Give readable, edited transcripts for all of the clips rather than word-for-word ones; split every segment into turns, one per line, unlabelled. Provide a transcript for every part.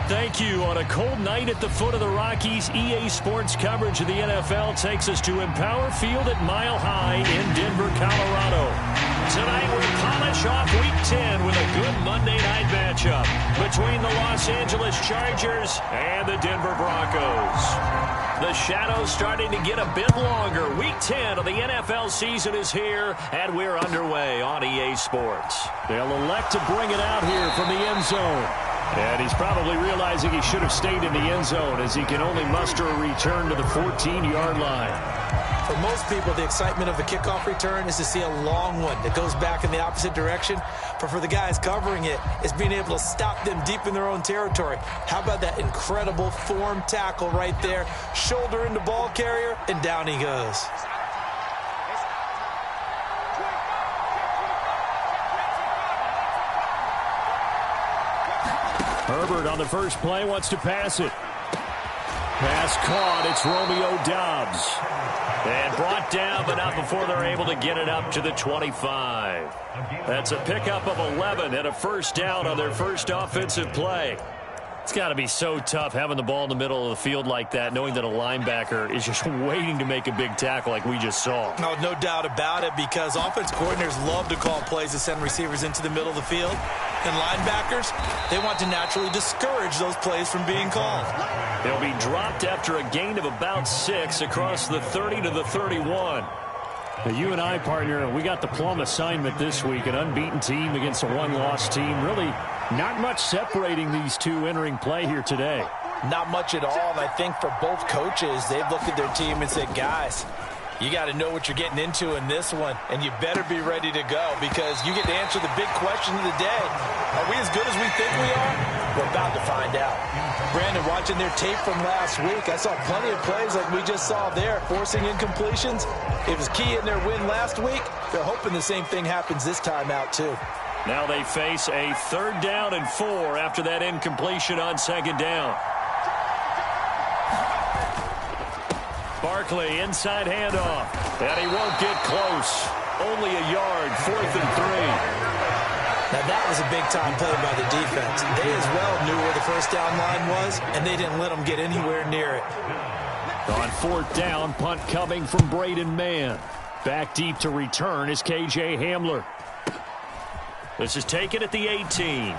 Thank you. On a cold night at the foot of the Rockies, EA Sports coverage of the NFL takes us to Empower Field at Mile High in Denver, Colorado. Tonight we'll polish off Week 10 with a good Monday night matchup between the Los Angeles Chargers and the Denver Broncos. The shadow's starting to get a bit longer. Week 10 of the NFL season is here, and we're underway on EA Sports. They'll elect to bring it out here from the end zone. And he's probably realizing he should have stayed in the end zone as he can only muster a return to the 14-yard line.
For most people, the excitement of a kickoff return is to see a long one that goes back in the opposite direction. But for the guys covering it, it's being able to stop them deep in their own territory. How about that incredible form tackle right there? Shoulder into ball carrier, and down he goes.
Herbert on the first play wants to pass it. Pass caught. It's Romeo Doubs. And brought down, but not before they're able to get it up to the 25. That's a pickup of 11 and a first down on their first offensive play. It's got to be so tough having the ball in the middle of the field like that, knowing that a linebacker is just waiting to make a big tackle like we just saw.
No doubt about it, because offense coordinators love to call plays to send receivers into the middle of the field. And linebackers, they want to naturally discourage those plays from being called.
They'll be dropped after a gain of about 6 across the 30 to the 31. Now, you and I, partner, we got the plum assignment this week, an unbeaten team against a one-loss team. Really not much separating these two entering play here today.
Not much at all, and I think for both coaches, they've looked at their team and said, guys, you got to know what you're getting into in this one, and you better be ready to go, because you get to answer the big question of the day. Are we as good as we think we are? We're about to find out. Brandon, watching their tape from last week, I saw plenty of plays like we just saw there, forcing incompletions. It was key in their win last week. They're hoping the same thing happens this time out, too.
Now they face a 3rd down and 4 after that incompletion on 2nd down. Barkley, inside handoff, and he won't get close. Only a yard, 4th and 3.
Now that was a big-time play by the defense. They as well knew where the first down line was, and they didn't let them get anywhere near it.
On 4th down, punt coming from Braden Mann. Back deep to return is K.J. Hamler. This is taken at the 18.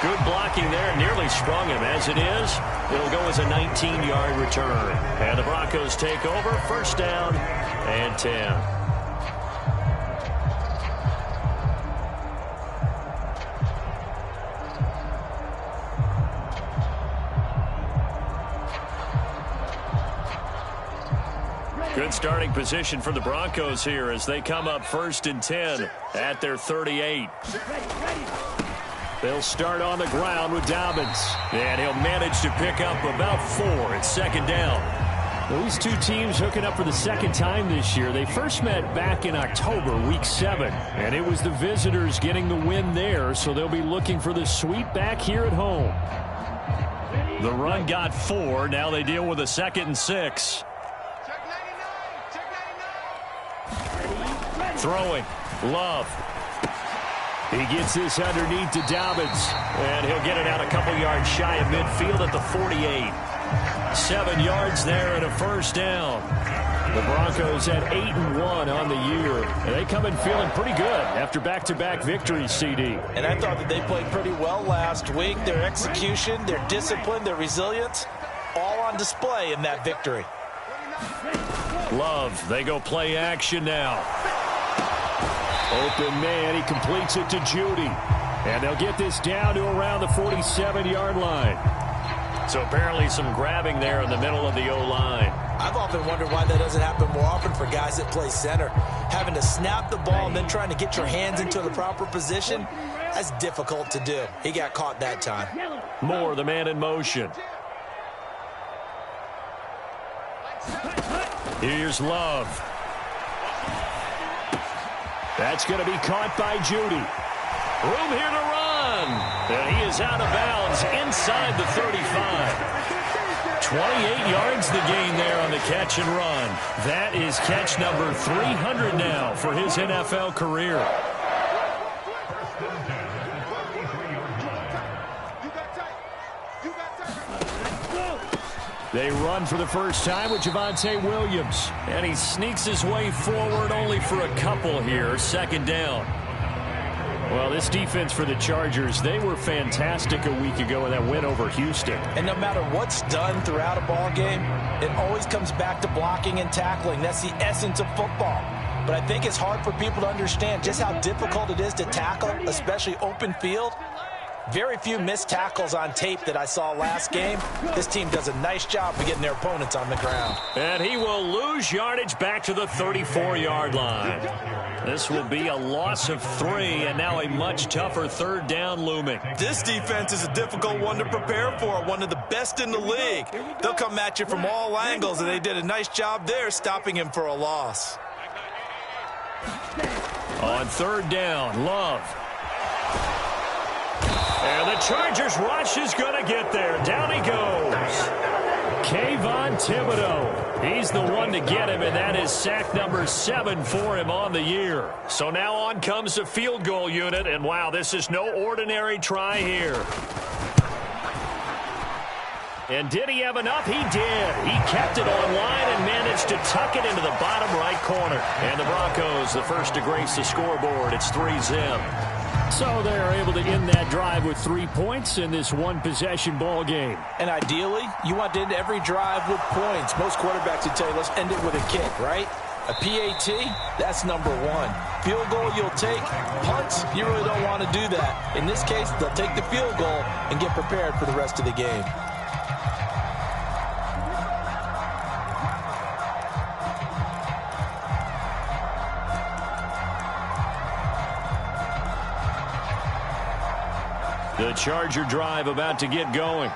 Good blocking there, nearly sprung him. As it is, it'll go as a 19-yard return. And the Broncos take over, 1st down and 10. Good starting position for the Broncos here as they come up 1st and 10 at their 38. They'll start on the ground with Dobbins, and he'll manage to pick up about 4 at 2nd down. Well, these two teams hooking up for the 2nd time this year. They first met back in October, Week 7, and it was the visitors getting the win there, so they'll be looking for the sweep back here at home. The run got 4. Now they deal with a 2nd and 6. Throwing, Love. He gets this underneath to Dobbins, and he'll get it out a couple yards shy of midfield at the 48. 7 yards there and a 1st down. The Broncos at 8-1 on the year, and they come in feeling pretty good after back-to-back victories, CD.
And I thought that they played pretty well last week. Their execution, their discipline, their resilience, all on display in that victory.
Love, they go play action now. Open man, he completes it to Judy. And they'll get this down to around the 47-yard line. So apparently some grabbing there in the middle of the O-line.
I've often wondered why that doesn't happen more often for guys that play center. Having to snap the ball and then trying to get your hands into the proper position, that's difficult to do. He got caught that time.
Moore, the man in motion. Here's Love. That's going to be caught by Judy. Room here to run. And he is out of bounds inside the 35. 28 yards the gain there on the catch and run. That is catch number 300 now for his NFL career. They run for the first time with Javonte Williams. And he sneaks his way forward only for a couple here. Second down. Well, this defense for the Chargers, they were fantastic a week ago in that win over Houston.
And no matter what's done throughout a ball game, it always comes back to blocking and tackling. That's the essence of football. But I think it's hard for people to understand just how difficult it is to tackle, especially open field. Very few missed tackles on tape that I saw last game. This team does a nice job of getting their opponents on the ground.
And he will lose yardage back to the 34-yard line. This will be a loss of 3, and now a much tougher third down looming.
This defense is a difficult one to prepare for, one of the best in the league. They'll come at you from all angles, and they did a nice job there stopping him for a loss.
On third down, Love. And the Chargers rush is going to get there. Down he goes. Kayvon Thibodeau. He's the one to get him, and that is sack number 7 for him on the year. So now on comes the field goal unit, and wow, this is no ordinary try here. And did he have enough? He did. He kept it on line and managed to tuck it into the bottom right corner. And the Broncos, the first to grace the scoreboard. It's 3-zip. So they're able to end that drive with 3 points in this one-possession ball game.
And ideally, you want to end every drive with points. Most quarterbacks would tell you, let's end it with a kick, right? A PAT, that's number 1. Field goal you'll take. Punts, you really don't want to do that. In this case, they'll take the field goal and get prepared for the rest of the game.
The Charger drive about to get going.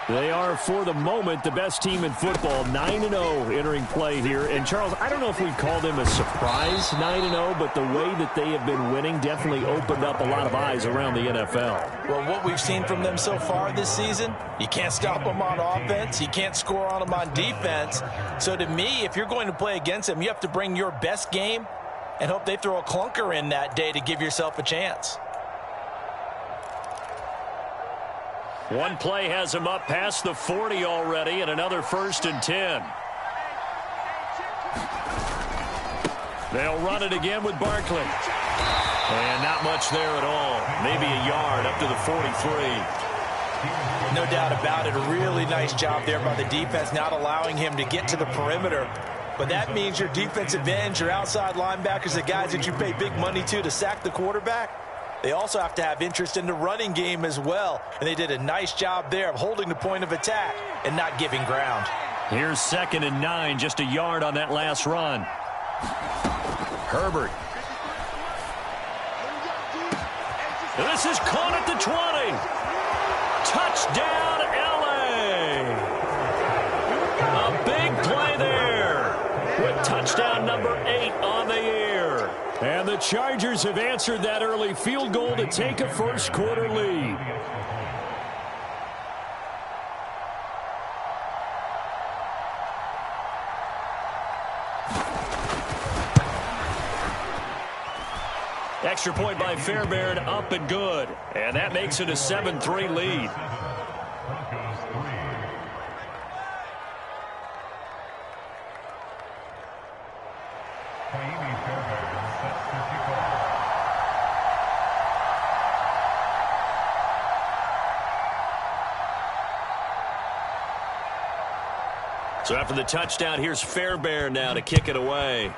They are, for the moment, the best team in football, 9-0 entering play here. And, Charles, I don't know if we'd call them a surprise 9-0, but the way that they have been winning definitely opened up a lot of eyes around the NFL.
Well, what we've seen from them so far this season, you can't stop them on offense. You can't score on them on defense. So, to me, if you're going to play against them, you have to bring your best game and hope they throw a clunker in that day to give yourself a chance.
One play has him up past the 40 already, and another 1st and 10. They'll run it again with Barkley. And not much there at all. Maybe a yard up to the 43.
No doubt about it. A really nice job there by the defense, not allowing him to get to the perimeter. But that means your defensive ends, your outside linebackers, the guys that you pay big money to sack the quarterback, they also have to have interest in the running game as well. And they did a nice job there of holding the point of attack and not giving ground.
Here's 2nd and 9, just a yard on that last run. Herbert. This is caught at the 20. Touchdown, L.A. A big play there with touchdown number 8 on the year. And the Chargers have answered that early field goal to take a first-quarter lead. Extra point by Fairbairn, up and good. And that makes it a 7-3 lead. So after the touchdown, here's Fairbairn now to kick it away.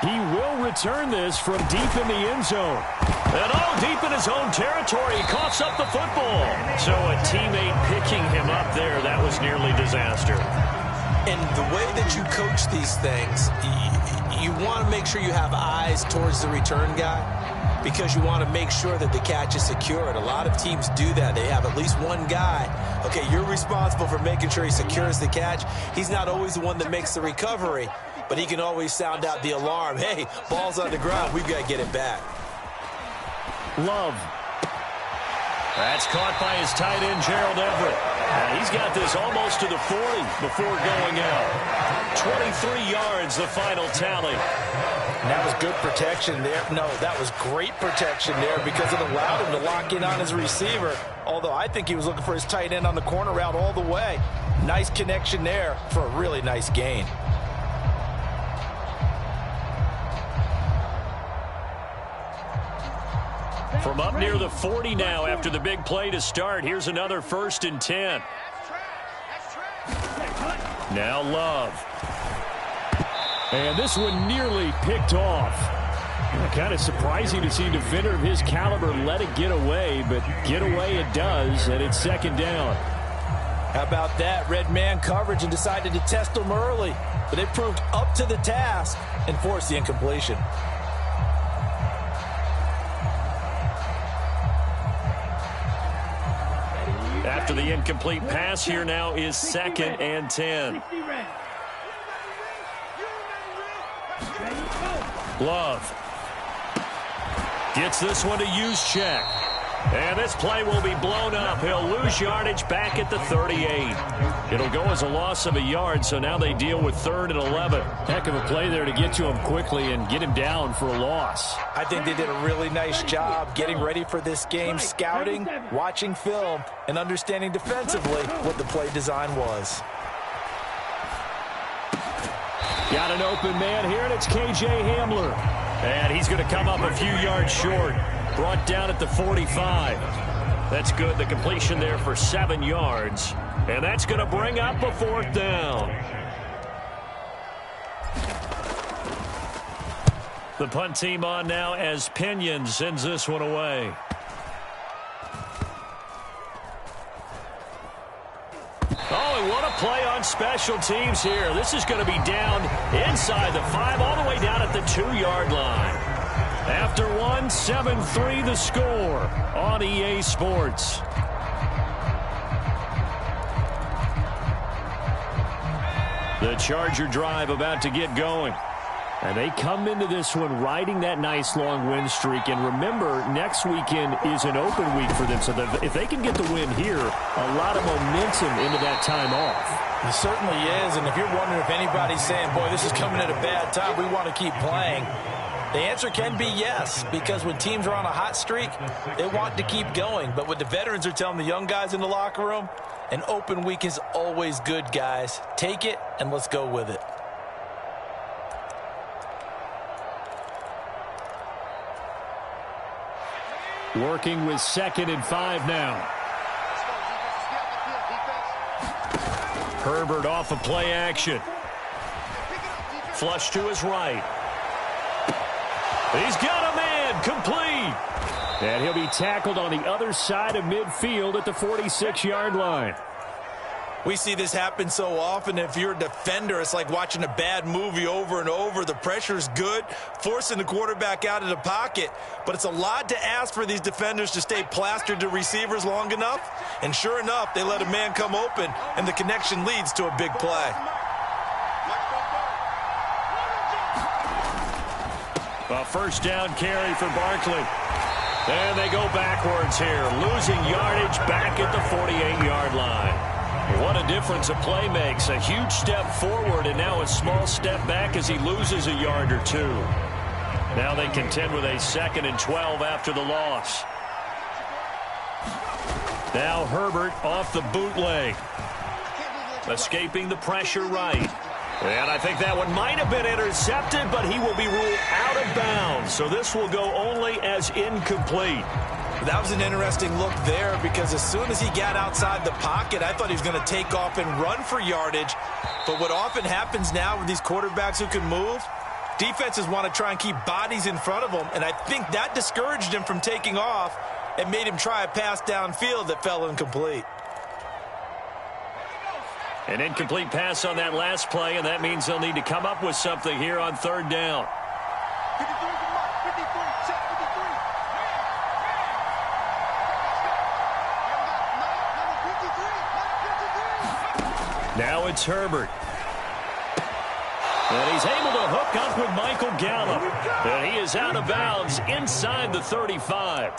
He will return this from deep in the end zone. And deep in his own territory, he coughs up the football. So a teammate picking him up there, that was nearly disaster.
And the way that you coach these things, you want to make sure you have eyes towards the return guy, because you want to make sure that the catch is secured. A lot of teams do that. They have at least one guy. Okay, you're responsible for making sure he secures the catch. He's not always the one that makes the recovery, but he can always sound out the alarm. Hey, ball's on the ground. We've got to get it back.
Love. That's caught by his tight end, Gerald Everett. And he's got this almost to the 40 before going out. 23 yards, the final tally.
And that was good protection there. No, that was great protection there because it allowed him to lock in on his receiver. Although I think he was looking for his tight end on the corner route all the way. Nice connection there for a really nice gain.
From up near the 40 now after the big play to start. Here's another 1st and 10. Now Love. And this one nearly picked off. Kind of surprising to see a defender of his caliber let it get away, but get away it does, and it's 2nd down.
How about that? Red man coverage and decided to test them early, but it proved up to the task and forced the incompletion.
After the incomplete pass, here now is 2nd and 10. Love gets this one to Juszczyk. And this play will be blown up. He'll lose yardage back at the 38. It'll go as a loss of a yard, so now they deal with 3rd and 11.
Heck of a play there to get to him quickly and get him down for a loss.
I think they did a really nice job getting ready for this game, scouting, watching film, and understanding defensively what the play design was.
Got an open man here, and it's K.J. Hamler. And he's going to come up a few yards short. Brought down at the 45. That's good. The completion there for 7 yards. And that's going to bring up a 4th down. The punt team on now as Pinion sends this one away. Oh, and what a play on special teams here. This is going to be down inside the 5, all the way down at the 2-yard line. After one, 7-3 the score on EA Sports. The Charger drive about to get going. And they come into this one riding that nice long win streak. And remember, next weekend is an open week for them. So if they can get the win here, a lot of momentum into that time off.
It certainly is. And if you're wondering if anybody's saying, boy, this is coming at a bad time, we want to keep playing, the answer can be yes, because when teams are on a hot streak, they want to keep going. But what the veterans are telling the young guys in the locker room, an open week is always good, guys. Take it, and let's go with it.
Working with 2nd and 5 now. Herbert off of play action. Flush to his right. He's got a man, complete. And he'll be tackled on the other side of midfield at the 46-yard line.
We see this happen so often. If you're a defender, it's like watching a bad movie over and over. The pressure's good, forcing the quarterback out of the pocket. But it's a lot to ask for these defenders to stay plastered to receivers long enough. And sure enough, they let a man come open, and the connection leads to a big play.
A 1st down carry for Barkley. And they go backwards here, losing yardage back at the 48-yard line. What a difference a play makes. A huge step forward and now a small step back as he loses a yard or 2. Now they contend with a 2nd and 12 after the loss. Now Herbert off the bootleg. Escaping the pressure right. And I think that one might have been intercepted, but he will be ruled out of bounds. So this will go only as incomplete.
That was an interesting look there because as soon as he got outside the pocket, I thought he was going to take off and run for yardage. But what often happens now with these quarterbacks who can move, defenses want to try and keep bodies in front of them. And I think that discouraged him from taking off and made him try a pass downfield that fell incomplete.
An incomplete pass on that last play, and that means they'll need to come up with something here on 3rd down. Now it's Herbert. And he's able to hook up with Michael Gallup. And he is out of bounds inside the 35.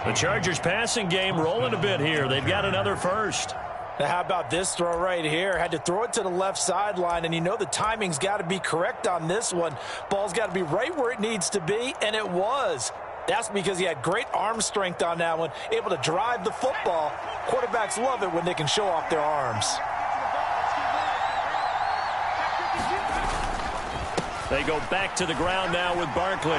The Chargers passing game rolling a bit here. They've got another 1st.
Now, how about this throw right here? Had to throw it to the left sideline, and you know the timing's got to be correct on this one. Ball's got to be right where it needs to be, and it was. That's because he had great arm strength on that one, able to drive the football. Quarterbacks love it when they can show off their arms.
They go back to the ground now with Barkley.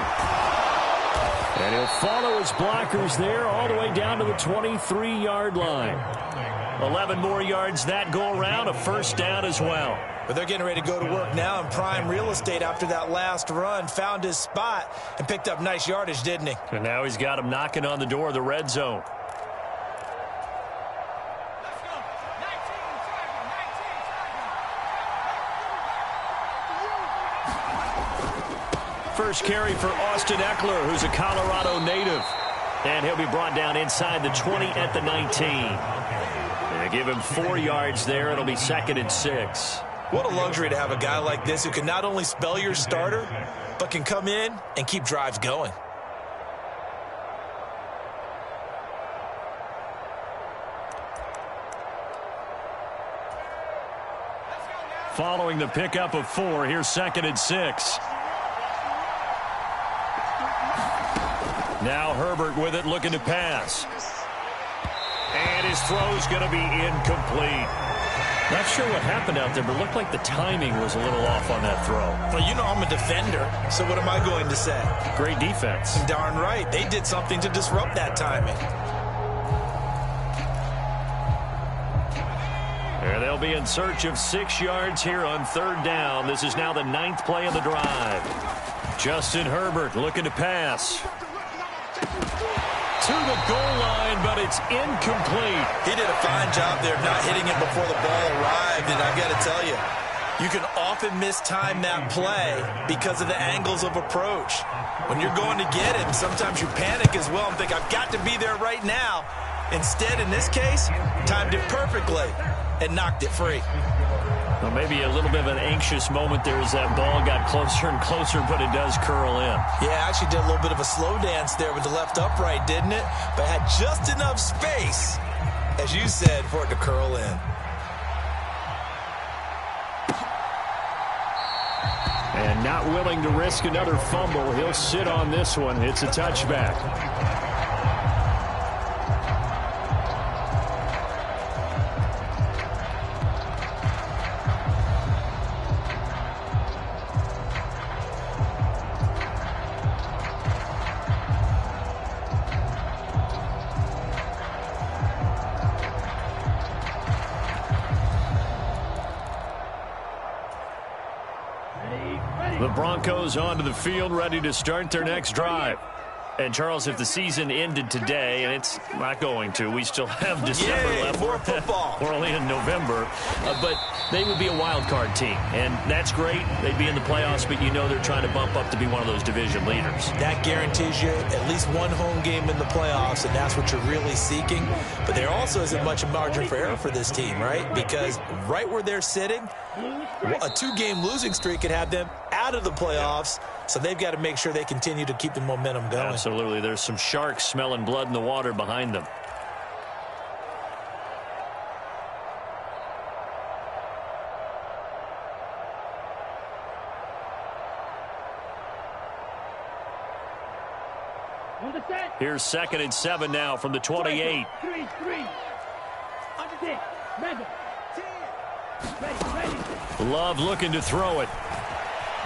And he'll follow his blockers there all the way down to the 23-yard line. 11 more yards that go around, a first down as well.
But they're getting ready to go to work now in prime real estate after that last run. Found his spot and picked up nice yardage, didn't he?
And now he's got him knocking on the door of the red zone. First carry for Austin Eckler, who's a Colorado native. And he'll be brought down inside the 20 at the 19. They give him 4 yards there. It'll be 2nd and 6.
What a luxury to have a guy like this who can not only spell your starter, but can come in and keep drives going.
Following the pickup of 4, here's 2nd and 6. Now Herbert with it, looking to pass. And his throw's going to be incomplete. Not sure what happened out there, but it looked like the timing was a little off on that throw.
Well, you know I'm a defender, so what am I going to say?
Great defense.
Darn right. They did something to disrupt that timing.
And they'll be in search of 6 yards here on 3rd down. This is now the 9th play of the drive. Justin Herbert looking to pass. To the goal line, but it's incomplete.
He did a fine job there not hitting it before the ball arrived, and I got to tell you, you can often mistime that play because of the angles of approach. When you're going to get him, sometimes you panic as well and think, I've got to be there right now. Instead, in this case, timed it perfectly and knocked it free.
Well, maybe a little bit of an anxious moment there as that ball got closer and closer, but it does curl in.
Yeah, actually did a little bit of a slow dance there with the left upright, didn't it? But had just enough space, as you said, for it to curl in.
And not willing to risk another fumble, he'll sit on this one. It's a touchback. The Broncos onto the field, ready to start their next drive. And, Charles, if the season ended today, and it's not going to, we still have December left.
More football.
We're only in November. But they would be a wild card team, and that's great. They'd be in the playoffs, but you know they're trying to bump up to be one of those division leaders.
That guarantees you at least one home game in the playoffs, and that's what you're really seeking. But there also isn't much margin for error for this team, right? Because right where they're sitting, a 2-game losing streak could have them out of the playoffs, so they've got to make sure they continue to keep the momentum going.
Absolutely. There's some sharks smelling blood in the water behind them. Here's 2nd and 7 now from the 28. Love looking to throw it.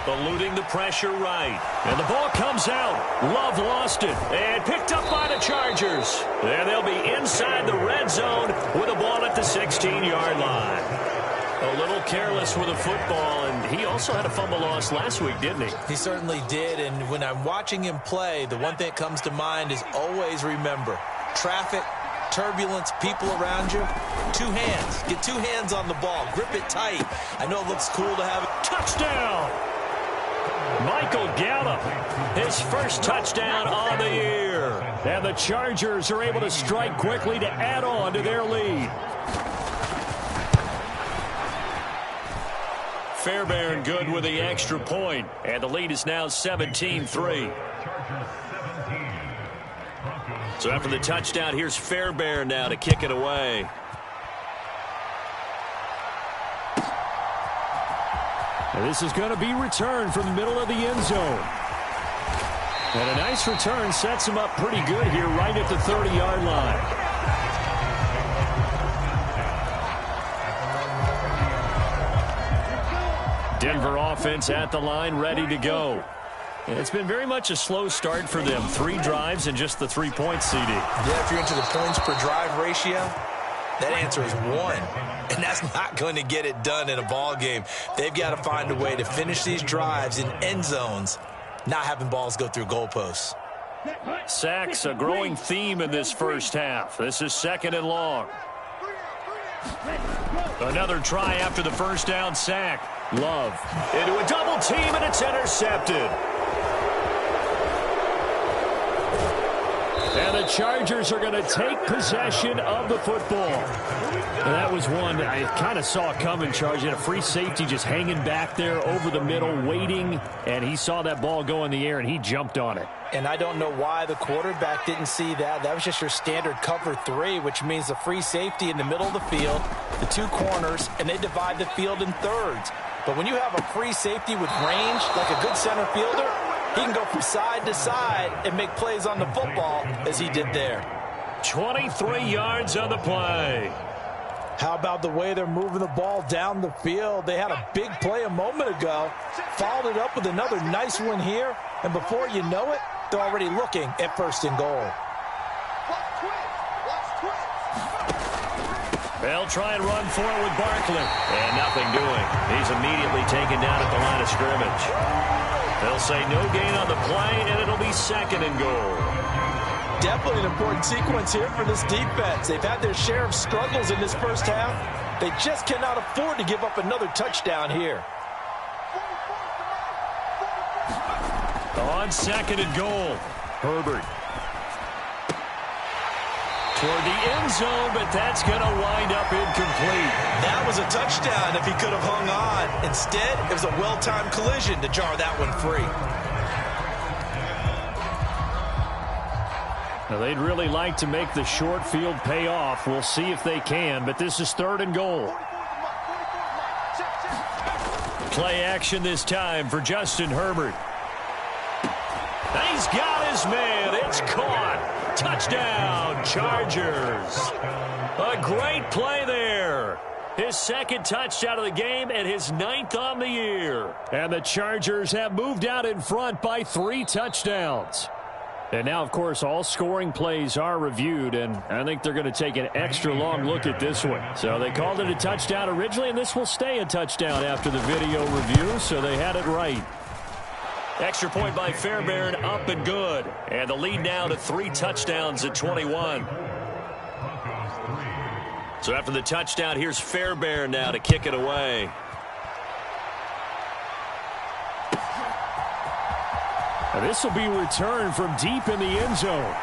Eluding the pressure right. And the ball comes out. Love lost it. And picked up by the Chargers. And they'll be inside the red zone with a ball at the 16-yard line. A little careless with the football, and he also had a fumble loss last week, didn't he?
He certainly did, and when I'm watching him play, the one thing that comes to mind is always remember, traffic, turbulence, people around you, 2 hands. Get 2 hands on the ball. Grip it tight. I know it looks cool to have it.
Touchdown! Michael Gallup, his first touchdown on the year. And the Chargers are able to strike quickly to add on to their lead. Fairbairn good with the extra point, and the lead is now 17-3. So after the touchdown, here's Fairbairn now to kick it away. And this is going to be returned from the middle of the end zone. And a nice return sets him up pretty good here right at the 30-yard line. Denver offense at the line, ready to go. And it's been very much a slow start for them. 3 drives and just the 3 points, CD.
Yeah, if you're into the points per drive ratio, that answer is 1. And that's not going to get it done in a ball game. They've got to find a way to finish these drives in end zones, not having balls go through goalposts.
Sacks, a growing theme in this first half. This is 2nd and long. Another try after the first down sack. Love into a double team, and it's intercepted. And the Chargers are going to take possession of the football. And that was one that I kind of saw coming, Charge. He had a free safety just hanging back there over the middle, waiting. And he saw that ball go in the air, and he jumped on it.
And I don't know why the quarterback didn't see that. That was just your standard cover 3, which means the free safety in the middle of the field, the 2 corners, and they divide the field in thirds. But when you have a free safety with range, like a good center fielder, he can go from side to side and make plays on the football as he did there.
23 yards on the play.
How about the way they're moving the ball down the field? They had a big play a moment ago, followed it up with another nice one here, and before you know it, they're already looking at 1st and goal.
They'll try and run for it with Barkley. And nothing doing. He's immediately taken down at the line of scrimmage. They'll say no gain on the play, and it'll be 2nd and goal.
Definitely an important sequence here for this defense. They've had their share of struggles in this first half. They just cannot afford to give up another touchdown here.
On 2nd and goal, Herbert. Toward the end zone, but that's going to wind up incomplete.
That was a touchdown if he could have hung on. Instead, it was a well-timed collision to jar that one free.
Now, they'd really like to make the short field pay off. We'll see if they can, but this is 3rd and goal. Play action this time for Justin Herbert. He's got his man. It's caught. Touchdown, Chargers. A great play there. His 2nd touchdown of the game and his 9th on the year. And the Chargers have moved out in front by 3 touchdowns. And now, of course, all scoring plays are reviewed, and I think they're going to take an extra long look at this one. So they called it a touchdown originally, and this will stay a touchdown after the video review, so they had it right. Extra point by Fairbairn, up and good. And the lead now to 3 touchdowns at 21. So after the touchdown, here's Fairbairn now to kick it away. And this will be returned from deep in the end zone.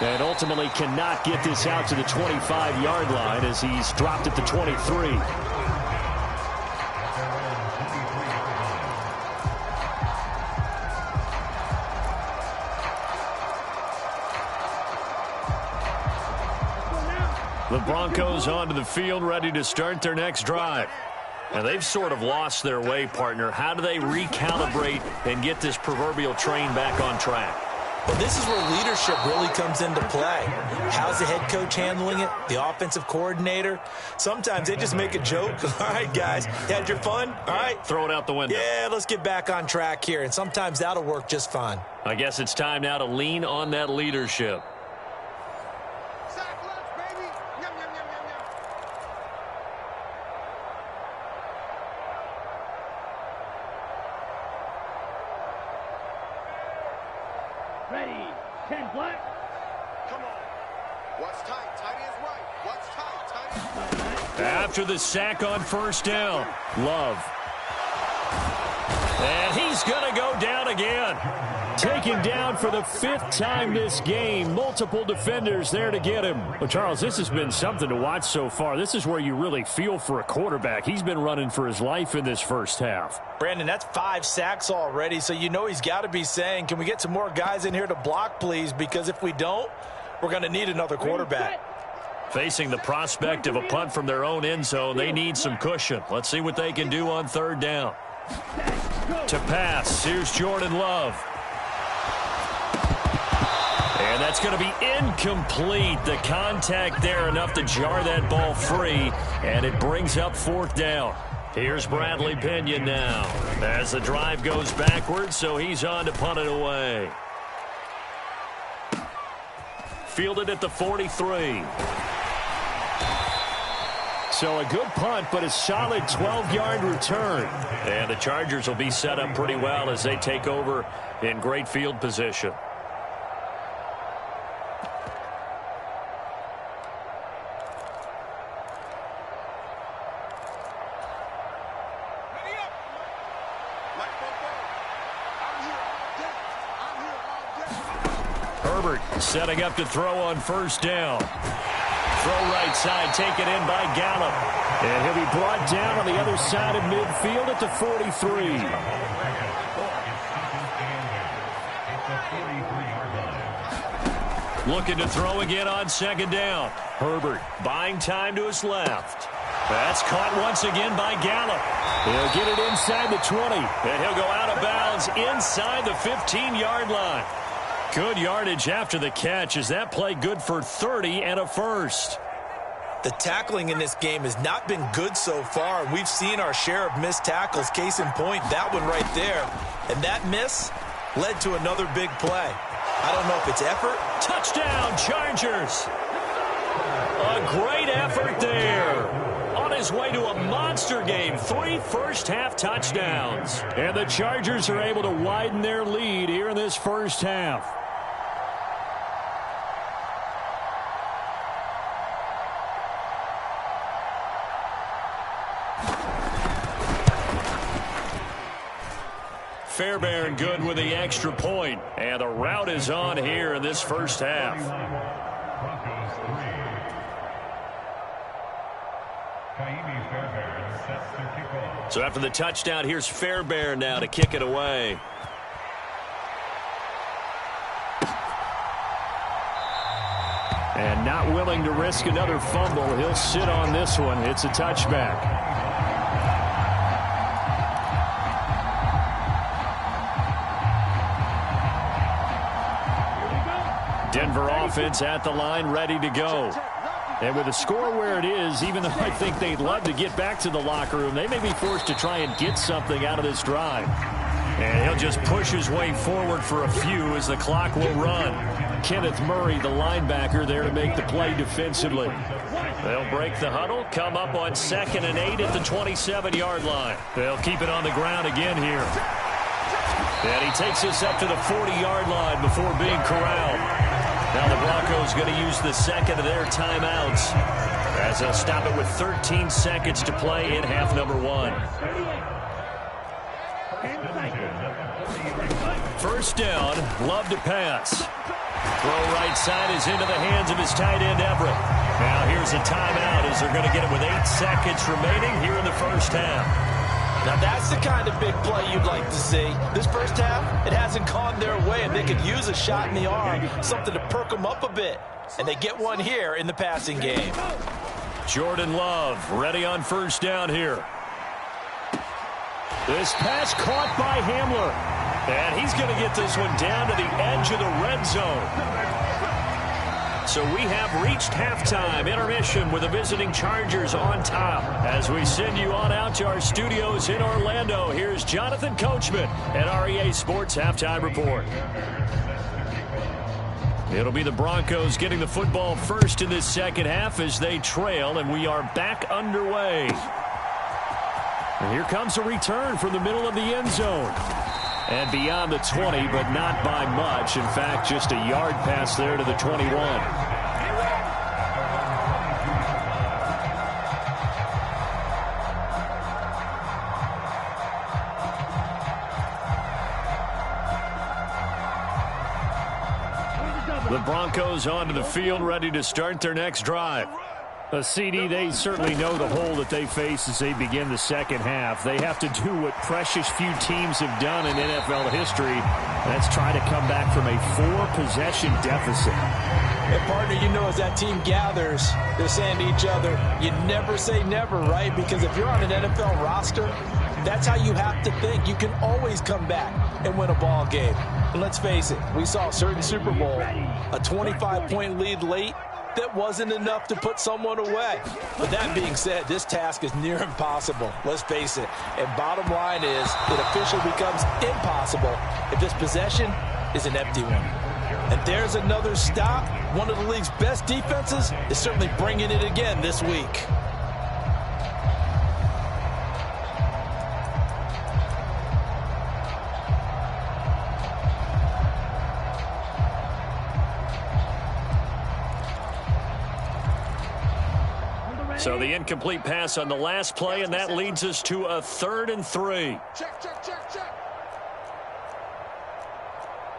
And ultimately cannot get this out to the 25-yard line as he's dropped at the 23. The Broncos onto the field, ready to start their next drive. And they've sort of lost their way, partner. How do they recalibrate and get this proverbial train back on track?
Well, this is where leadership really comes into play. How's the head coach handling it? The offensive coordinator? Sometimes they just make a joke. All right, guys, had your fun? All right.
Throw it out the window.
Yeah, let's get back on track here. And sometimes that'll work just fine.
I guess it's time now to lean on that leadership.
Ready, 10 black. Come on. What's tight? Tight is right. What's tight? Tight is right.
After the sack on 1st down, Love. And he's going to go down again. Taken down for the 5th time this game. Multiple defenders there to get him. Well, Charles, this has been something to watch so far. This is where you really feel for a quarterback. He's been running for his life in this first half.
Brandon, that's 5 sacks already, so you know he's got to be saying, can we get some more guys in here to block, please? Because if we don't, we're going to need another quarterback.
Facing the prospect of a punt from their own end zone, they need some cushion. Let's see what they can do on third down. To pass, here's Jordan Love. And that's going to be incomplete. The contact there enough to jar that ball free, and it brings up fourth down. Here's Bradley Pinion now as the drive goes backwards, so he's on to punt it away. Fielded at the 43. So a good punt, but a solid 12-yard return. And the Chargers will be set up pretty well as they take over in great field position. Herbert setting up to throw on first down. Throw right side, taken in by Gallup. And he'll be brought down on the other side of midfield at the 43. Looking to throw again on second down. Herbert buying time to his left. That's caught once again by Gallup. He'll get it inside the 20. And he'll go out of bounds inside the 15-yard line. Good yardage after the catch. Is that play good for 30 and a first?
The tackling in this game has not been good so far. We've seen our share of missed tackles. Case in point, that one right there. And that miss led to another big play. I don't know if it's effort.
Touchdown, Chargers. A great effort there. On his way to a monster game. 3 first-half touchdowns. And the Chargers are able to widen their lead here in this first half. Fairbairn good with the extra point. And the route is on here in this first half. So after the touchdown, here's Fairbairn now to kick it away. And not willing to risk another fumble. He'll sit on this one. It's a touchback. Denver offense at the line, ready to go. And with the score where it is, even though I think they'd love to get back to the locker room, they may be forced to try and get something out of this drive. And he'll just push his way forward for a few as the clock will run. Kenneth Murray, the linebacker, there to make the play defensively. They'll break the huddle, come up on 2nd and 8 at the 27-yard line. They'll keep it on the ground again here. And he takes us up to the 40-yard line before being corralled. Now the Broncos going to use the second of their timeouts as they'll stop it with 13 seconds to play in half number 1. First down, Love to pass. Throw right side is into the hands of his tight end Everett. Now here's a timeout as they're going to get it with 8 seconds remaining here in the first half.
Now that's the kind of big play you'd like to see. This first half, it hasn't gone their way, and they could use a shot in the arm, something to perk them up a bit. And they get one here in the passing game.
Jordan Love ready on first down here. This pass caught by Hamler. And he's going to get this one down to the edge of the red zone. So we have reached halftime intermission with the visiting Chargers on top. As we send you on out to our studios in Orlando, here's Jonathan Coachman at REA Sports Halftime Report. It'll be the Broncos getting the football first in this second half as they trail, and we are back underway. And here comes a return from the middle of the end zone. And beyond the 20, but not by much. In fact, just a yard pass there to the 21. The Broncos onto the field, ready to start their next drive. A CD, they certainly know the hole that they face as they begin the second half. They have to do what precious few teams have done in NFL history. That's try to come back from a 4-possession deficit.
And, partner, you know as that team gathers, they're saying to each other, you never say never, right? Because if you're on an NFL roster, that's how you have to think. You can always come back and win a ball game. And let's face it, we saw a certain Super Bowl, a 25-point lead late, that wasn't enough to put someone away. But that being said, this task is near impossible. Let's face it. And bottom line is, it officially becomes impossible if this possession is an empty one. And there's another stop. One of the league's best defenses is certainly bringing it again this week.
So the incomplete pass on the last play, and that leads us to a 3rd and 3.
Check, check, check, check.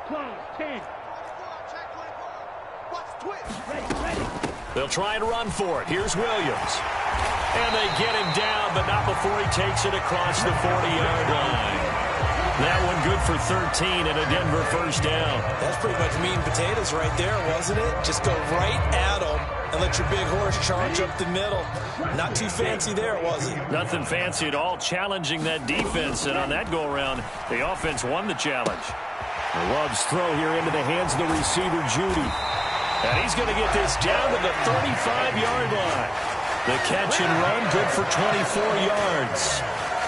Close, 10. Watch twitch. Ready.
They'll try and run for it. Here's Williams. And they get him down, but not before he takes it across the 40-yard line. That one good for 13 and a Denver first down.
That's pretty much meat and potatoes right there, wasn't it? Just go right at them and let your big horse charge up the middle. Not too fancy there, was it?
Nothing fancy at all, challenging that defense. And on that go-around, the offense won the challenge. Love's throw here into the hands of the receiver, Judy. And he's going to get this down to the 35-yard line. The catch and run, good for 24 yards.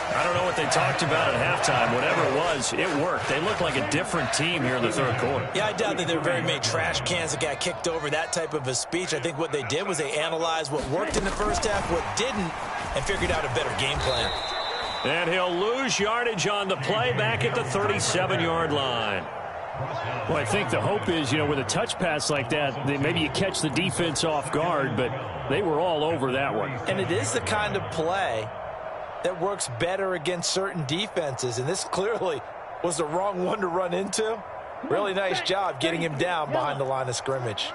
I don't know what they talked about at halftime. Whatever it was, it worked. They look like a different team here in the third quarter.
Yeah, I doubt that there were very many trash cans that got kicked over, that type of a speech. I think what they did was they analyzed what worked in the first half, what didn't, and figured out a better game plan.
And he'll lose yardage on the play back at the 37-yard line. Well, I think the hope is, with a touch pass like that, maybe you catch the defense off guard, but they were all over that one.
And it is the kind of play that works better against certain defenses, and this clearly was the wrong one to run into. Really nice job getting him down behind the line of scrimmage.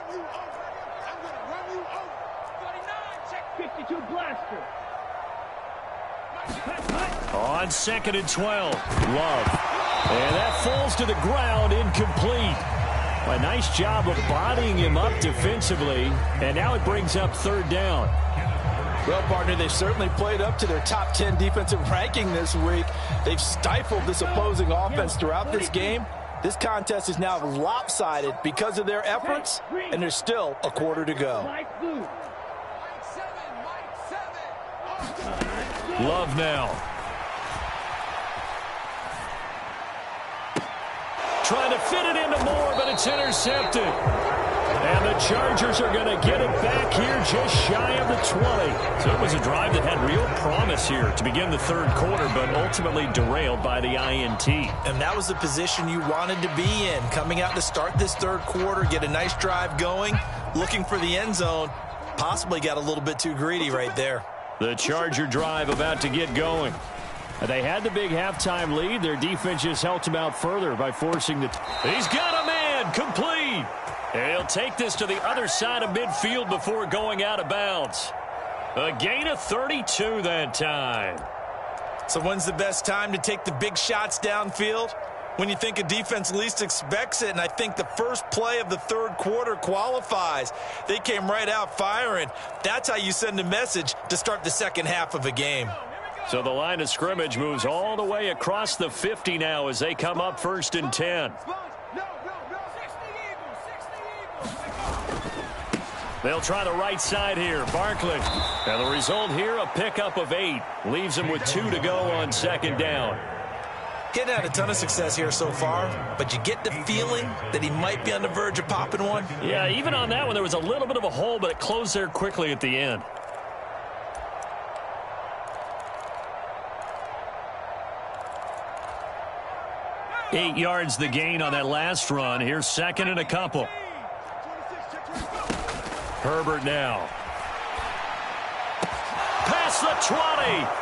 52 blaster.
On 2nd and 12, Love. And that falls to the ground, incomplete. A nice job of bodying him up defensively, and now it brings up 3rd down.
Well, partner, they've certainly played up to their top 10 defensive ranking this week. They've stifled this opposing offense throughout this game. This contest is now lopsided because of their efforts, and there's still a quarter to go.
Love now. Trying to fit it into Moore, but it's intercepted. And the Chargers are going to get it back here just shy of the 20. So it was a drive that had real promise here to begin the third quarter, but ultimately derailed by the INT.
And that was the position you wanted to be in, coming out to start this third quarter, get a nice drive going, looking for the end zone. Possibly got a little bit too greedy right there.
The Charger drive about to get going. They had the big halftime lead. Their defense just helped them out further by forcing the... He's got a man, complete. And he'll take this to the other side of midfield before going out of bounds. A gain of 32 that time.
So when's the best time to take the big shots downfield? When you think a defense least expects it, and I think the first play of the third quarter qualifies. They came right out firing. That's how you send a message to start the second half of a game.
So the line of scrimmage moves all the way across the 50 now as they come up 1st and 10. They'll try the right side here. Barkley. And the result here, a pickup of 8. Leaves them with 2 to go on 2nd down.
Getting had a ton of success here so far, but you get the feeling that he might be on the verge of popping one.
Yeah, even on that one, there was a little bit of a hole, but it closed there quickly at the end. Eight yards the gain on that last run. Here's 2nd and a couple. Herbert now. Past the 20.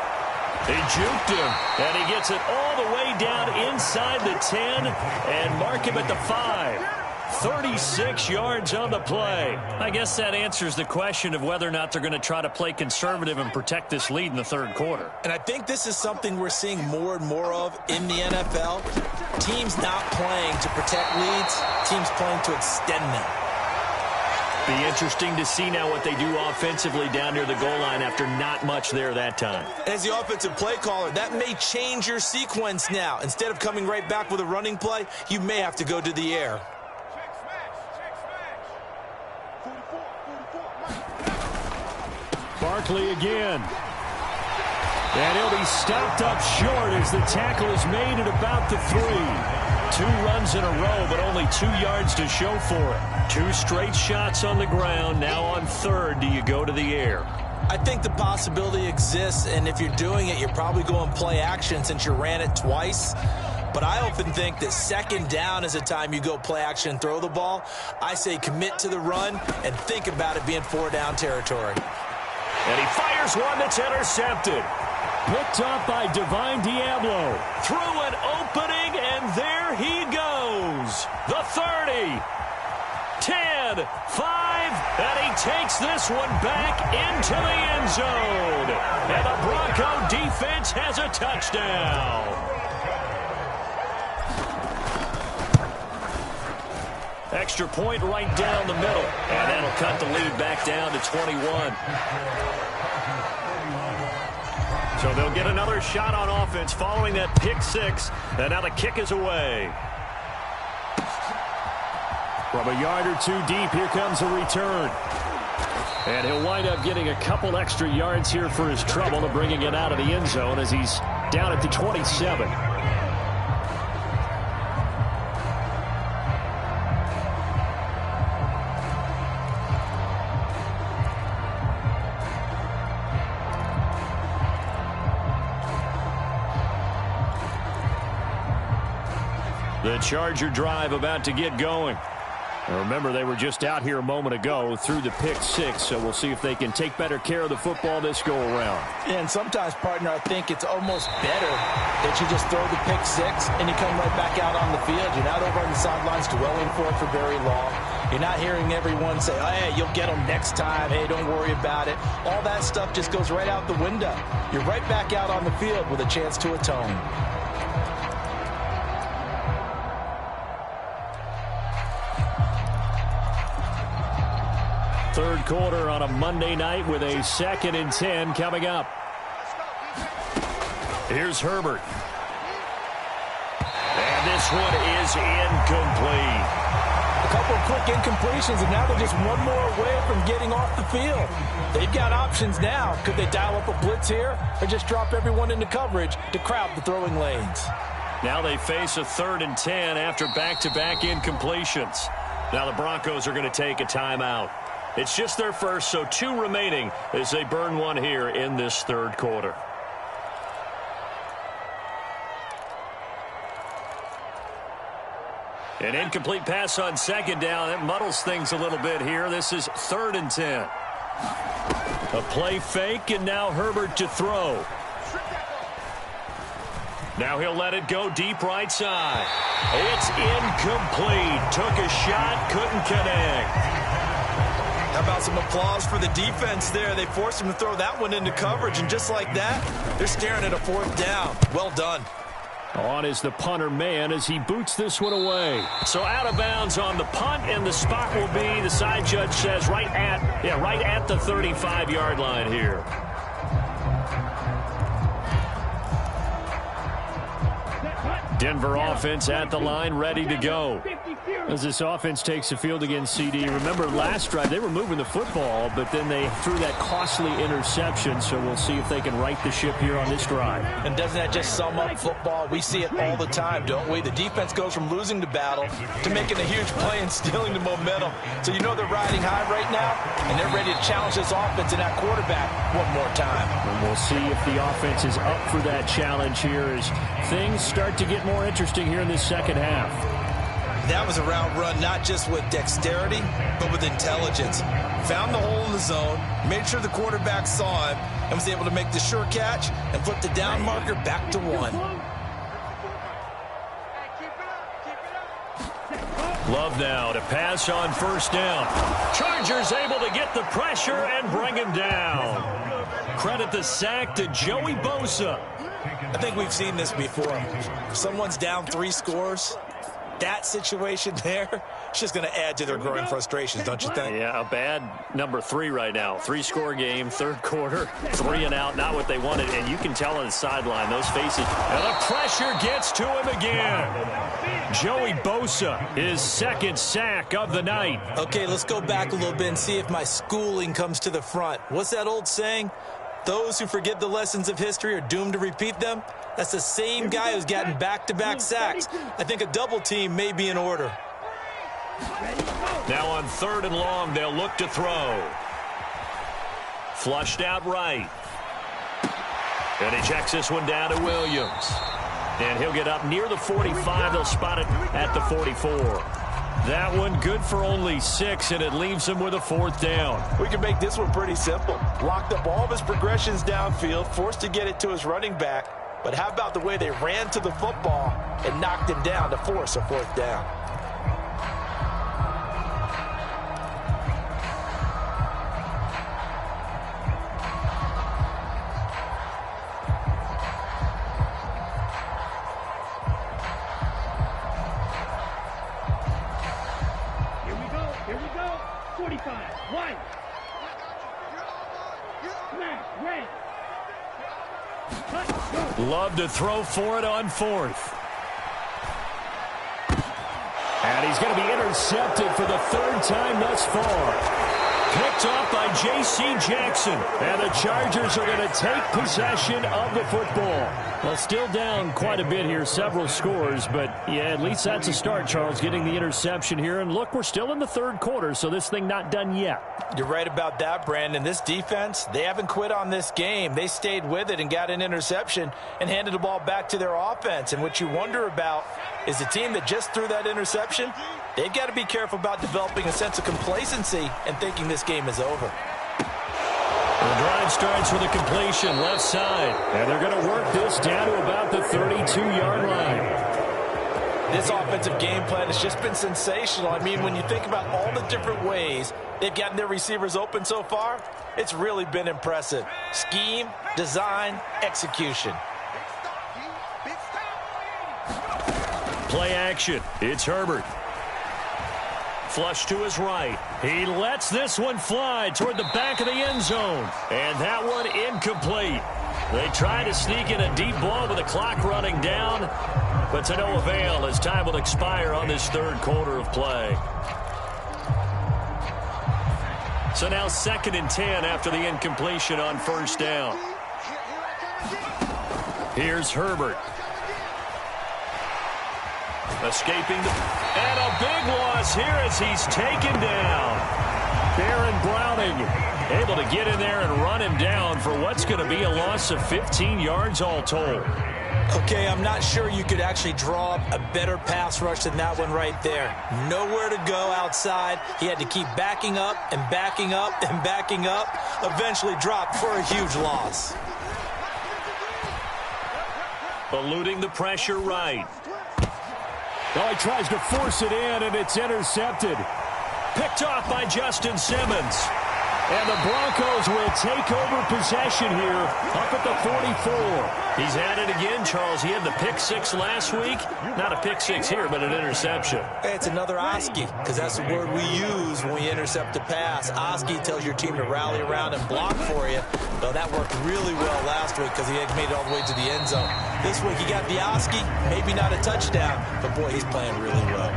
He juked him, and he gets it all the way down inside the 10 and mark him at the 5. 36 yards on the play. I guess that answers the question of whether or not they're going to try to play conservative and protect this lead in the third quarter.
And I think this is something we're seeing more and more of in the NFL. Teams not playing to protect leads, teams playing to extend them.
Be interesting to see now what they do offensively down near the goal line after not much there that time.
As the offensive play caller, that may change your sequence now. Instead of coming right back with a running play, you may have to go to the air.
Barkley again. And he'll be stopped up short as the tackle is made at about the 3. 2 runs in a row, but only 2 yards to show for it. 2 straight shots on the ground. Now on 3rd, do you go to the air?
I think the possibility exists, and if you're doing it, you're probably going play action since you ran it twice. But I often think that 2nd down is a time you go play action and throw the ball. I say commit to the run and think about it being 4-down territory.
And he fires one that's intercepted. Picked off by Divine Diablo. Through an opening, and there he goes. The 30. 10, 5, and he takes this one back into the end zone. And the Bronco defense has a touchdown. Extra point right down the middle. And that'll cut the lead back down to 21. So they'll get another shot on offense following that pick 6. And now the kick is away. From a yard or 2 deep, here comes a return. And he'll wind up getting a couple extra yards here for his trouble of bringing it out of the end zone as he's down at the 27. The Charger drive about to get going. Remember, they were just out here a moment ago through the pick 6, so we'll see if they can take better care of the football this go-around.
And sometimes, partner, I think it's almost better that you just throw the pick 6 and you come right back out on the field. You're not over on the sidelines dwelling for it for very long. You're not hearing everyone say, oh, hey, you'll get them next time. Hey, don't worry about it. All that stuff just goes right out the window. You're right back out on the field with a chance to atone.
Third quarter on a Monday night with a 2nd and 10 coming up. Here's Herbert. And this one is incomplete.
A couple of quick incompletions, and now they're just one more away from getting off the field. They've got options now. Could they dial up a blitz here or just drop everyone into coverage to crowd the throwing lanes?
Now they face a 3rd and 10 after back-to-back incompletions. Now the Broncos are going to take a timeout. It's just their first, so 2 remaining as they burn one here in this 3rd quarter. An incomplete pass on 2nd down. That muddles things a little bit here. This is 3rd and 10. A play fake, and now Herbert to throw. Now he'll let it go deep right side. It's incomplete. Took a shot, couldn't connect.
How about some applause for the defense there? They forced him to throw that one into coverage, and just like that, they're staring at a 4th down. Well done.
On is the punter man as he boots this one away. So out of bounds on the punt, and the spot will be, the side judge says, right at the 35-yard line here. Denver offense at the line, ready to go. As this offense takes the field against CD, remember last drive they were moving the football, but then they threw that costly interception, so we'll see if they can right the ship here on this drive.
And doesn't that just sum up football? We see it all the time, don't we? The defense goes from losing the battle to making a huge play and stealing the momentum. So you know they're riding high right now, and they're ready to challenge this offense and that quarterback one more time.
And we'll see if the offense is up for that challenge here as things start to get more interesting here in this 2nd half.
That was a route run not just with dexterity, but with intelligence. Found the hole in the zone, made sure the quarterback saw him, and was able to make the sure catch and flip the down marker back to 1.
Love now to pass on 1st down. Chargers able to get the pressure and bring him down. Credit the sack to Joey Bosa.
I think we've seen this before. If someone's down 3 scores, that situation there, it's just going to add to their growing frustrations, don't you think?
Yeah, a bad number 3 right now. 3-score game, third quarter, 3 and out, not what they wanted. And you can tell on the sideline, those faces. And the pressure gets to him again. Joey Bosa, his second sack of the night.
Okay, let's go back a little bit and see if my schooling comes to the front. What's that old saying? Those who forget the lessons of history are doomed to repeat them. That's the same guy who's gotten back-to-back sacks. I think a double team may be in order.
Now on 3rd and long, they'll look to throw. Flushed out right. And he checks this one down to Williams. And he'll get up near the 45. They'll spot it at the 44. That one good for only 6, and it leaves him with a 4th down.
We can make this one pretty simple. Locked up all of his progressions downfield, forced to get it to his running back. But how about the way they ran to the football and knocked him down to force a 4th down?
Here we go. 45. Wide. Smash. Red.
Love to throw for it on 4th. And he's going to be intercepted for the 3rd time thus far. Picked off by J.C. Jackson. And the Chargers are going to take possession of the football. Well, still down quite a bit here, several scores. But, yeah, at least that's a start, Charles, getting the interception here. And, look, we're still in the 3rd quarter, so this thing not done yet.
You're right about that, Brandon. This defense, they haven't quit on this game. They stayed with it and got an interception and handed the ball back to their offense. And what you wonder about is the team that just threw that interception, they've got to be careful about developing a sense of complacency and thinking this game is over.
The drive starts with a completion left side. And they're going to work this down to about the 32-yard line.
This offensive game plan has just been sensational. I mean, when you think about all the different ways they've gotten their receivers open so far, it's really been impressive. Scheme, design, execution.
Play action. It's Herbert. Flush to his right. He lets this one fly toward the back of the end zone. And that one incomplete. They try to sneak in a deep ball with the clock running down, but to no avail as time will expire on this 3rd quarter of play. So now 2nd and 10 after the incompletion on 1st down. Here's Herbert. Escaping and a big loss here as he's taken down. Baron Browning able to get in there and run him down for what's going to be a loss of 15 yards all told.
Okay, I'm not sure you could actually draw up a better pass rush than that one right there. Nowhere to go outside. He had to keep backing up and backing up and backing up. Eventually dropped for a huge loss.
Eluding the pressure right. Oh, he tries to force it in, and it's intercepted. Picked off by Justin Simmons. And the Broncos will take over possession here up at the 44. He's at it again, Charles. He had the pick 6 last week. Not a pick 6 here, but an interception.
Hey, it's another Oski, because that's the word we use when we intercept a pass. Oski tells your team to rally around and block for you. Well, that worked really well last week because he had made it all the way to the end zone. This week he got the Oski, maybe not a touchdown, but boy, he's playing really well.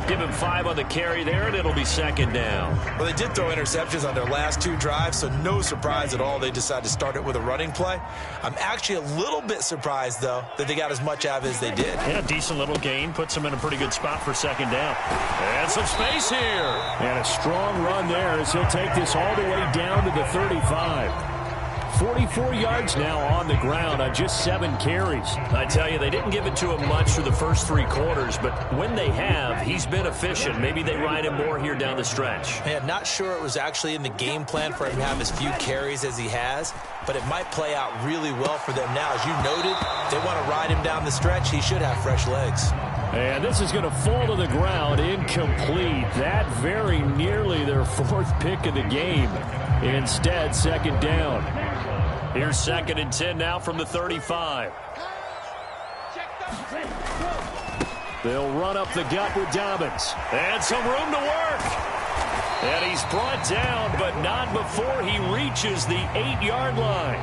Give him 5 on the carry there, and it'll be 2nd down.
Well, they did throw interceptions on their last 2 drives, so no surprise at all they decided to start it with a running play. I'm actually a little bit surprised, though, that they got as much out of it as they did.
Yeah, decent little gain. Puts them in a pretty good spot for 2nd down. And some space here. And a strong run there as he'll take this all the way down to the 35. 44 yards now on the ground on just 7 carries. I tell you, they didn't give it to him much through the first 3 quarters, but when they have, he's been efficient. Maybe they ride him more here down the stretch.
Man, not sure it was actually in the game plan for him to have as few carries as he has, but it might play out really well for them now. As you noted, they want to ride him down the stretch. He should have fresh legs.
And this is going to fall to the ground, incomplete. That very nearly their 4th pick of the game. Instead, 2nd down. Here's 2nd and 10 now from the 35. They'll run up the gut with Dobbins. And some room to work. And he's brought down, but not before he reaches the 8-yard line.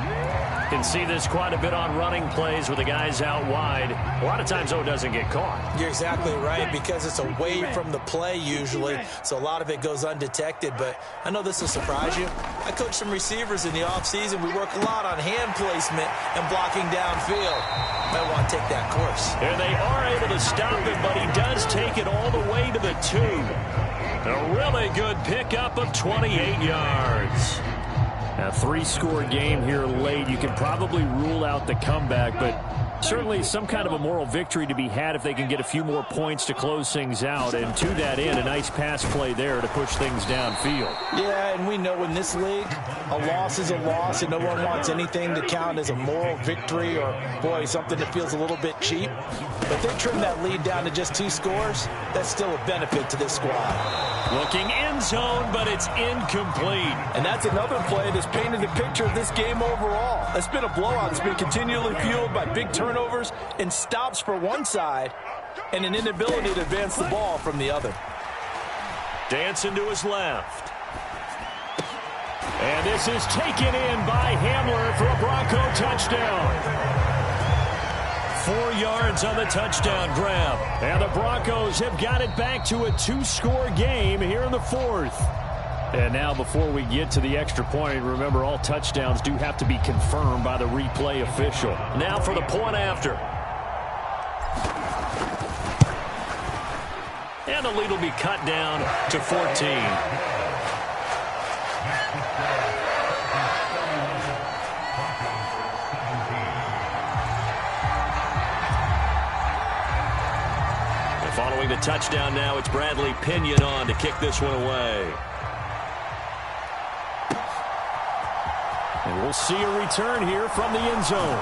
Can see this quite a bit on running plays with the guys out wide. A lot of times, though, it doesn't get caught.
You're exactly right, because it's away from the play usually, so a lot of it goes undetected. But I know this will surprise you. I coach some receivers in the offseason. We work a lot on hand placement and blocking downfield. Might want to take that course.
And they are able to stop him, but he does take it all the way to the 2. A really good pickup of 28 yards. A 3-score game here late. You can probably rule out the comeback, but certainly some kind of a moral victory to be had if they can get a few more points to close things out. And to that end, a nice pass play there to push things downfield.
Yeah, and we know in this league, a loss is a loss, and no one wants anything to count as a moral victory or, boy, something that feels a little bit cheap. But they trim that lead down to just 2 scores. That's still a benefit to this squad.
Looking end zone, but it's incomplete.
And that's another play that's painted the picture of this game overall. It's been a blowout. It's been continually fueled by big turnovers and stops for one side and an inability to advance the ball from the other.
Dancing to his left. And this is taken in by Hamler for a Bronco touchdown. 4 yards on the touchdown grab. And the Broncos have got it back to a 2-score game here in the 4th. And now before we get to the extra point, remember all touchdowns do have to be confirmed by the replay official. Now for the point after. And the lead will be cut down to 14. Following the touchdown now, it's Bradley Pinion on to kick this one away. And we'll see a return here from the end zone.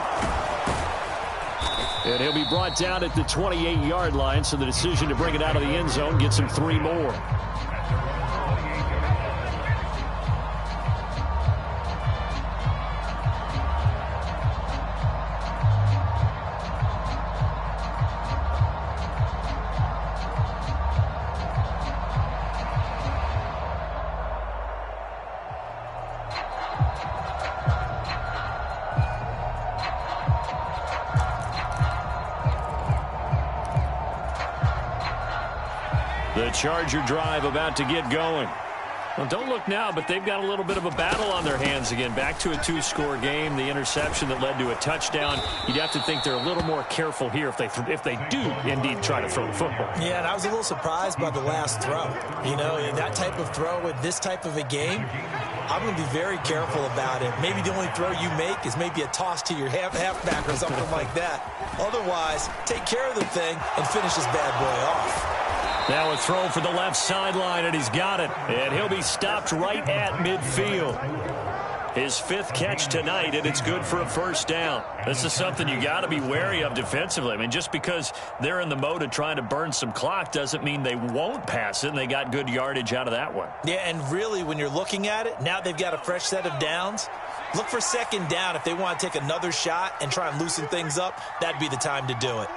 And he'll be brought down at the 28-yard line, so the decision to bring it out of the end zone gets him 3 more. The Charger drive about to get going. Well, don't look now, but they've got a little bit of a battle on their hands again. Back to a 2-score game. The interception that led to a touchdown. You'd have to think they're a little more careful here if they do indeed try to throw the football.
Yeah, and I was a little surprised by the last throw. You know, that type of throw in this type of a game, I'm going to be very careful about it. Maybe the only throw you make is maybe a toss to your halfback or something like that. Otherwise, take care of the thing and finish this bad boy off.
Now a throw for the left sideline, and he's got it. And he'll be stopped right at midfield. His 5th catch tonight, and it's good for a first down. This is something you got to be wary of defensively. I mean, just because they're in the mode of trying to burn some clock doesn't mean they won't pass it, and they got good yardage out of that one.
Yeah, and really, when you're looking at it, now they've got a fresh set of downs. Look for second down if they want to take another shot and try and loosen things up. That'd be the time to do it.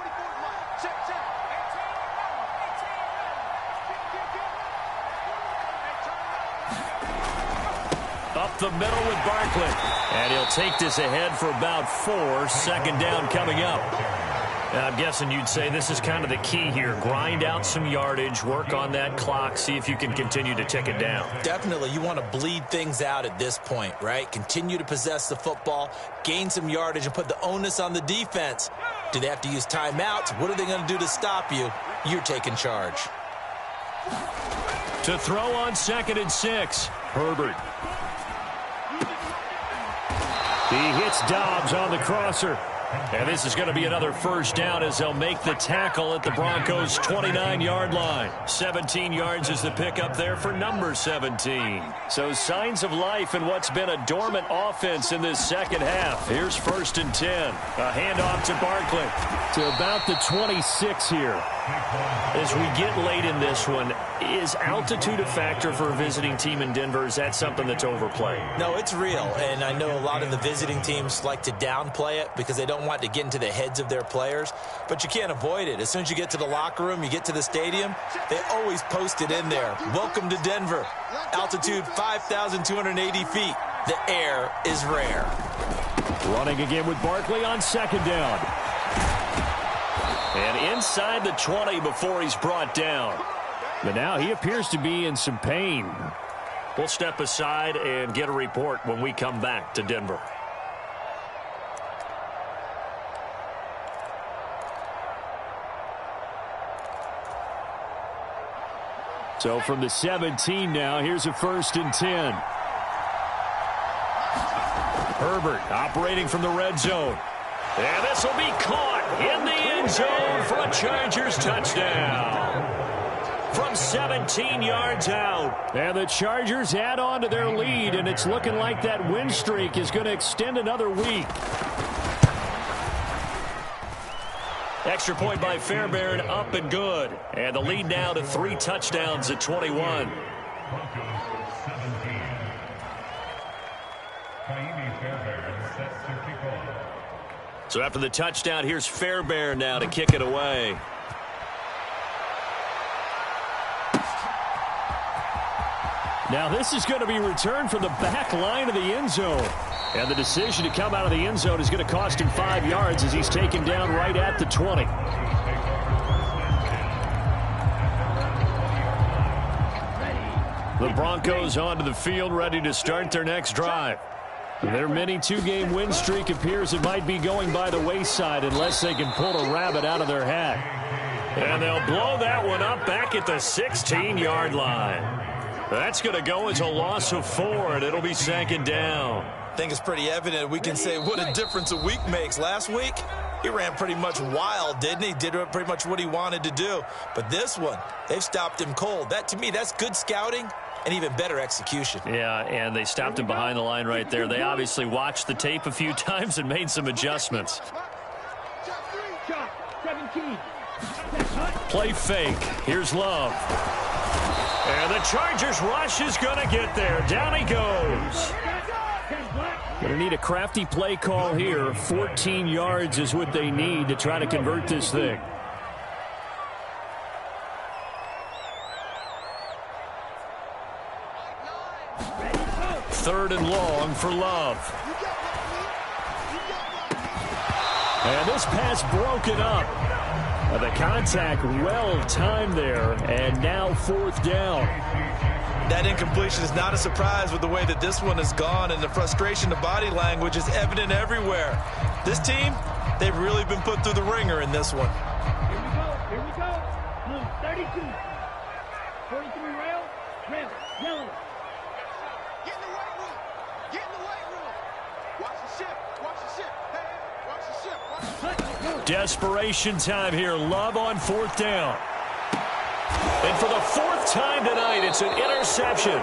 Up the middle with Barkley. And he'll take this ahead for about 4. Second down coming up. And I'm guessing you'd say this is kind of the key here. Grind out some yardage, work on that clock, see if you can continue to tick it down.
Definitely. You want to bleed things out at this point, right? Continue to possess the football, gain some yardage, and put the onus on the defense. Do they have to use timeouts? What are they going to do to stop you? You're taking charge.
To throw on 2nd and 6. Herbert. He hits Dobbs on the crosser. And this is going to be another first down as they'll make the tackle at the Broncos' 29-yard line. 17 yards is the pickup there for number 17. So signs of life in what's been a dormant offense in this second half. Here's 1st and 10. A handoff to Barkley to about the 26 here. As we get late in this one, Is altitude a factor for a visiting team in Denver? Is that something that's overplayed?
No, it's real, and I know a lot of the visiting teams like to downplay it because they don't want to get into the heads of their players, but you can't avoid it. As soon as you get to the locker room, you get to the stadium, they always post it in there. Welcome to Denver. Altitude 5,280 feet. The air is rare.
Running again with Barkley on second down. And inside the 20 before he's brought down. But now he appears to be in some pain. We'll step aside and get a report when we come back to Denver. So from the 17 now, here's a 1st and 10. Herbert operating from the red zone. And this will be caught in the end zone for a Chargers touchdown. From 17 yards out. And the Chargers add on to their lead, and it's looking like that win streak is going to extend another week. Extra point by Fairbairn, up and good. And the lead now to 3 touchdowns at 21. So after the touchdown, here's Fairbairn now to kick it away. Now this is going to be returned from the back line of the end zone. And the decision to come out of the end zone is going to cost him 5 yards as he's taken down right at the 20. The Broncos onto the field ready to start their next drive. Their mini 2-game win streak appears it might be going by the wayside unless they can pull a rabbit out of their hat. And they'll blow that one up back at the 16-yard line. That's going to go as a loss of 4, and it'll be 2nd down.
I think it's pretty evident we can say what a difference a week makes. Last week, he ran pretty much wild, didn't he? Did pretty much what he wanted to do. But this one, they've stopped him cold. That, to me, that's good scouting and even better execution.
Yeah, and they stopped him behind the line right there. They obviously watched the tape a few times and made some adjustments. Play fake. Here's Love. And the Chargers rush is going to get there. Down he goes. Going to need a crafty play call here. 14 yards is what they need to try to convert this thing. Third and long for Love. And this pass broken up. The contact well-timed there, and now 4th down.
That incompletion is not a surprise with the way that this one has gone, and the frustration, the body language is evident everywhere. This team, they've really been put through the ringer in this one.
Here we go. Blue 32. 43 rail, red, yellow.
Get in the weight room. Get in the weight room. Watch the ship. Watch the ship. Hey, watch the ship. Watch the ship.
Desperation time here. Love on 4th down. And for the 4th time tonight, it's an interception.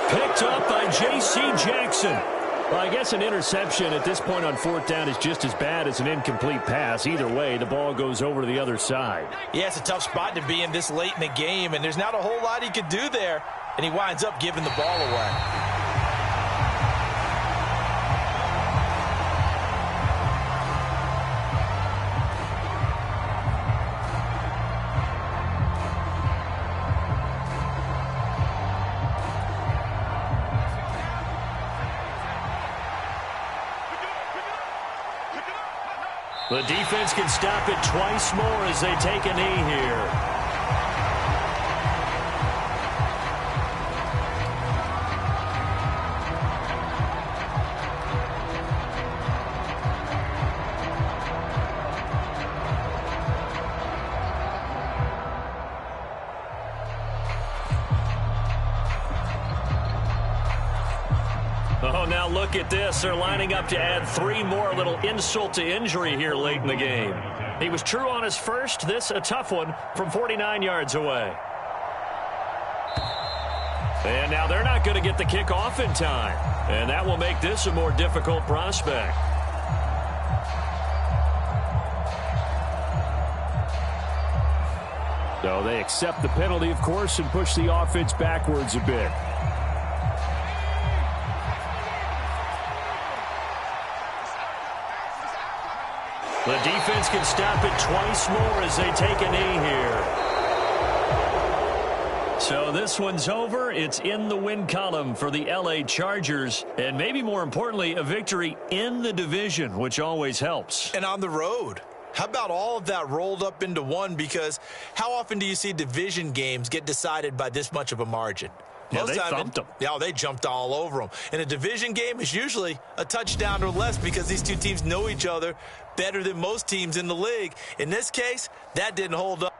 Picked up by J.C. Jackson. Well, I guess an interception at this point on 4th down is just as bad as an incomplete pass. Either way, the ball goes over to the other side.
Yeah, it's a tough spot to be in this late in the game, and there's not a whole lot he could do there, and he winds up giving the ball away.
The defense can stop it twice more as they take a knee here. Oh, now look at this. They're lining up to add 3 more. Little insult to injury here late in the game. He was true on his first. This a tough one from 49 yards away. And now they're not going to get the kickoff in time. And that will make this a more difficult prospect.
So they accept the penalty, of course, and push the offense backwards a bit.
The defense can stop it twice more as they take a knee here. So this one's over. It's in the win column for the LA Chargers. And maybe more importantly, a victory in the division, which always helps.
And on the road. How about all of that rolled up into one? Because how often do you see division games get decided by this much of a margin?
Yeah, they thumped them.
Yeah, they jumped all over them. And a division game is usually a touchdown or less because these two teams know each other better than most teams in the league. In this case, that didn't hold up.